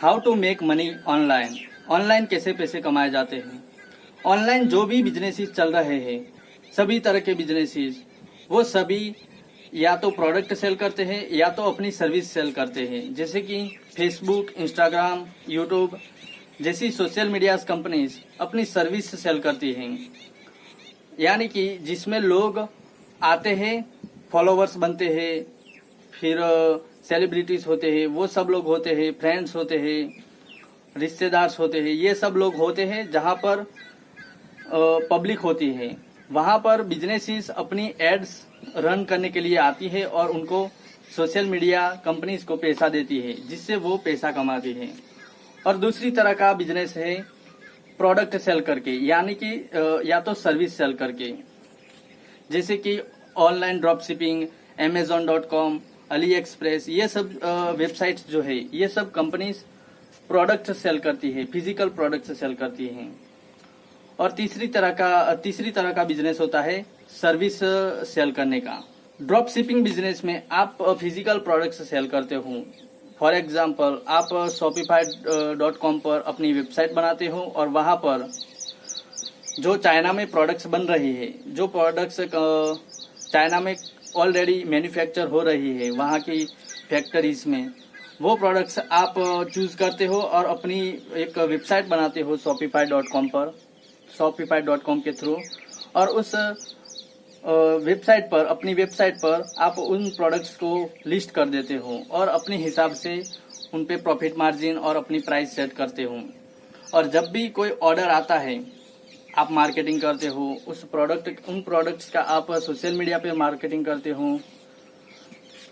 How to make money online. Online कैसे पैसे कमाए जाते हैं। ऑनलाइन जो भी बिजनेसेस चल रहे हैं, सभी तरह के बिजनेसेस, वो सभी या तो प्रोडक्ट सेल करते हैं या तो अपनी सर्विस सेल करते हैं। जैसे कि फेसबुक, इंस्टाग्राम, यूट्यूब जैसी सोशल मीडिया कंपनीज अपनी सर्विस सेल करती हैं, यानी कि जिसमें लोग आते हैं, फॉलोवर्स बनते हैं, फिर सेलिब्रिटीज होते हैं, वो सब लोग होते हैं, फ्रेंड्स होते हैं, रिश्तेदार होते हैं, ये सब लोग होते हैं जहां पर पब्लिक होती है। वहां पर बिजनेसेस अपनी एड्स रन करने के लिए आती है और उनको सोशल मीडिया कंपनीज को पैसा देती है, जिससे वो पैसा कमाती है। और दूसरी तरह का बिजनेस है प्रोडक्ट सेल करके, यानी कि या तो सर्विस सेल करके, जैसे कि online drop shipping, Amazon.com, Ali express, ये सब वेबसाइट्स जो है, ये सब कंपनीज प्रोडक्ट सेल करती है, फिजिकल प्रोडक्ट सेल करती हैं। और तीसरी तरह का बिजनेस होता है सर्विस सेल करने का। ड्रॉप शिपिंग बिजनेस में आप फिजिकल प्रोडक्ट्स सेल करते हो। फॉर एग्जांपल, आप Shopify.com पर अपनी वेबसाइट बनाते हो और वहां पर जो चाइना में प्रोडक्ट्स बन रही है, जो प्रोडक्ट्स चाइना में ऑलरेडी मैन्युफैक्चर हो रही है वहां की फैक्ट्रीज में, वो प्रोडक्ट्स आप चूज करते हो और अपनी एक वेबसाइट बनाते हो Shopify.com पर, Shopify.com के थ्रू। और उस वेबसाइट पर, अपनी वेबसाइट पर आप उन प्रोडक्ट्स को लिस्ट कर देते हो और अपने हिसाब से उन पे प्रॉफिट मार्जिन और अपनी प्राइस सेट करते हो। और जब भी कोई ऑर्डर आता है, आप मार्केटिंग करते हो उन प्रोडक्ट्स का, आप सोशल मीडिया पे मार्केटिंग करते हो,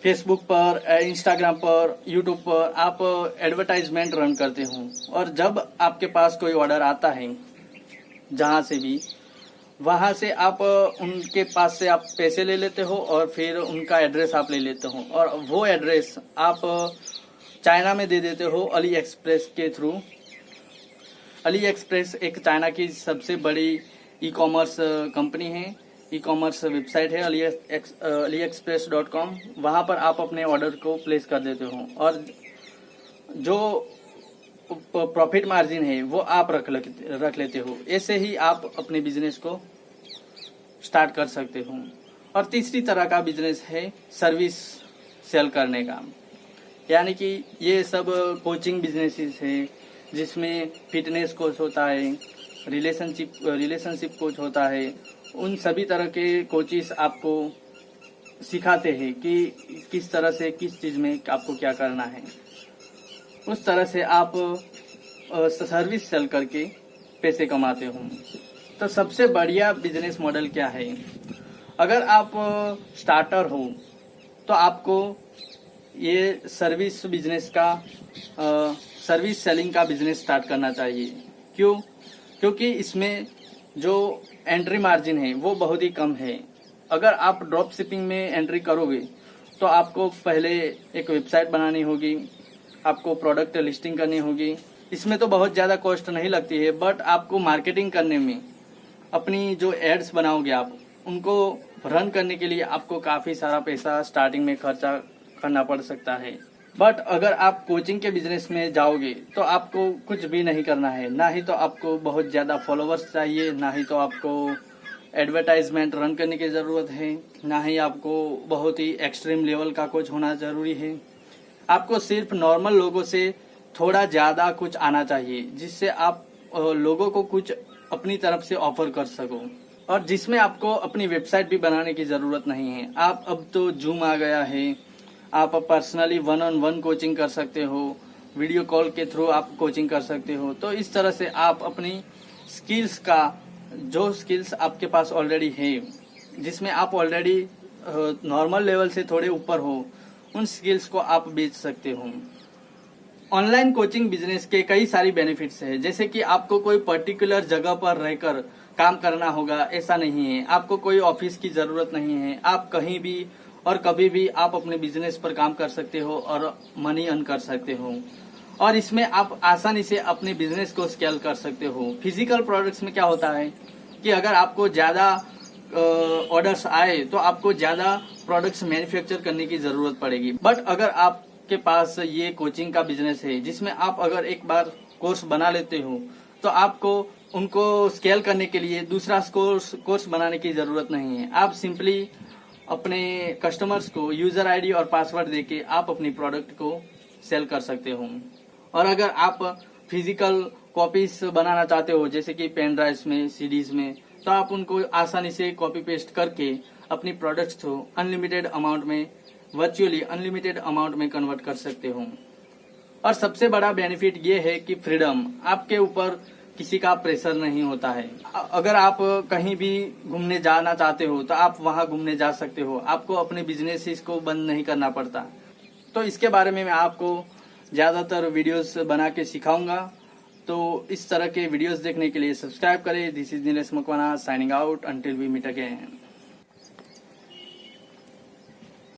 फेसबुक पर, इंस्टाग्राम पर, यूट्यूब पर आप एडवर्टाइजमेंट रन करते हो। और जब आपके पास कोई ऑर्डर आता है जहां से भी, वहां से आप उनके पास से आप पैसे ले लेते हो और फिर उनका एड्रेस आप ले लेते हो और वो एड्रेस आप चाइना में दे देते हो अली एक्सप्रेस के थ्रू। अली एक्सप्रेस एक चाइना की सबसे बड़ी ई कॉमर्स कंपनी है, ई कॉमर्स वेबसाइट है AliExpress.com। वहां पर आप अपने ऑर्डर को प्लेस कर देते हो और जो प्रॉफिट मार्जिन है वो आप रख लेते हो। ऐसे ही आप अपने बिजनेस को स्टार्ट कर सकते हो। और तीसरी तरह का बिजनेस है सर्विस सेल करने का, यानी कि ये सब कोचिंग बिजनेसेस है, जिसमें फिटनेस कोच होता है, रिलेशनशिप कोच होता है। उन सभी तरह के कोचिस आपको सिखाते हैं कि किस तरह से किस चीज में आपको क्या करना है। उस तरह से आप सर्विस सेल करके पैसे कमाते हो। तो सबसे बढ़िया बिजनेस मॉडल क्या है? अगर आप स्टार्टर हो तो आपको ये सर्विस बिजनेस का, सर्विस सेलिंग का बिजनेस स्टार्ट करना चाहिए। क्यों? क्योंकि इसमें जो एंट्री मार्जिन है वो बहुत ही कम है। अगर आप ड्रॉप शिपिंग में एंट्री करोगे तो आपको पहले एक वेबसाइट बनानी होगी, आपको प्रोडक्ट लिस्टिंग करनी होगी। इसमें तो बहुत ज्यादा कॉस्ट नहीं लगती है, बट आपको मार्केटिंग करने में, अपनी जो एड्स बनाओगे आप, उनको रन करने के लिए आपको काफी सारा पैसा स्टार्टिंग में खर्चा करना पड़ सकता है। बट अगर आप कोचिंग के बिजनेस में जाओगे तो आपको कुछ भी नहीं करना है। ना ही तो आपको बहुत ज्यादा फॉलोवर्स चाहिए, ना ही तो आपको एडवर्टाइजमेंट रन करने की जरूरत है, ना ही आपको बहुत ही एक्सट्रीम लेवल का कोच होना जरूरी है। आपको सिर्फ नॉर्मल लोगों से थोड़ा ज्यादा कुछ आना चाहिए, जिससे आप लोगों को कुछ अपनी तरफ से ऑफर कर सको, और जिसमें आपको अपनी वेबसाइट भी बनाने की जरूरत नहीं है। आप अब तो जूम आ गया है, आप पर्सनली 1-on-1 कोचिंग कर सकते हो, वीडियो कॉल के थ्रू आप कोचिंग कर सकते हो। तो इस तरह से आप अपनी स्किल्स का, जो स्किल्स आपके पास ऑलरेडी है, जिसमें आप ऑलरेडी नॉर्मल लेवल से थोड़े ऊपर हो, उन स्किल्स को आप बेच सकते हो। ऑनलाइन कोचिंग बिजनेस के कई सारी बेनिफिट्स है, जैसे कि आपको कोई पर्टिकुलर जगह पर रहकर काम करना होगा, ऐसा नहीं है। आपको कोई ऑफिस की जरूरत नहीं है, आप कहीं भी और कभी भी आप अपने बिजनेस पर काम कर सकते हो और मनी अर्न कर सकते हो। और इसमें आप आसानी से अपने बिजनेस को स्केल कर सकते हो। फिजिकल प्रोडक्ट्स में क्या होता है कि अगर आपको ज्यादा ऑर्डर्स आए तो आपको ज्यादा प्रोडक्ट्स मैन्युफैक्चर करने की जरूरत पड़ेगी। बट अगर आप के पास ये कोचिंग का बिजनेस है जिसमें आप अगर एक बार कोर्स बना लेते हो तो आपको उनको स्केल करने के लिए दूसरा कोर्स बनाने की जरूरत नहीं है। आप सिंपली अपने कस्टमर्स को यूजर आईडी और पासवर्ड देके आप अपनी प्रोडक्ट को सेल कर सकते हो। और अगर आप फिजिकल कॉपीज बनाना चाहते हो जैसे कि पेन ड्राइव्स में, सीडीज में, तो आप उनको आसानी से कॉपी पेस्ट करके अपनी प्रोडक्ट्स को अनलिमिटेड अमाउंट में, वर्चुअली अनलिमिटेड अमाउंट में कन्वर्ट कर सकते हो। और सबसे बड़ा बेनिफिट ये है कि फ्रीडम, आपके ऊपर किसी का प्रेशर नहीं होता है। अगर आप कहीं भी घूमने जाना चाहते हो तो आप वहां घूमने जा सकते हो, आपको अपने बिजनेस को बंद नहीं करना पड़ता। तो इसके बारे में मैं आपको ज्यादातर वीडियोस बना के सिखाऊंगा। तो इस तरह के वीडियोस देखने के लिए सब्सक्राइब करें। This is Nilesh Makwana signing out, until we meet again.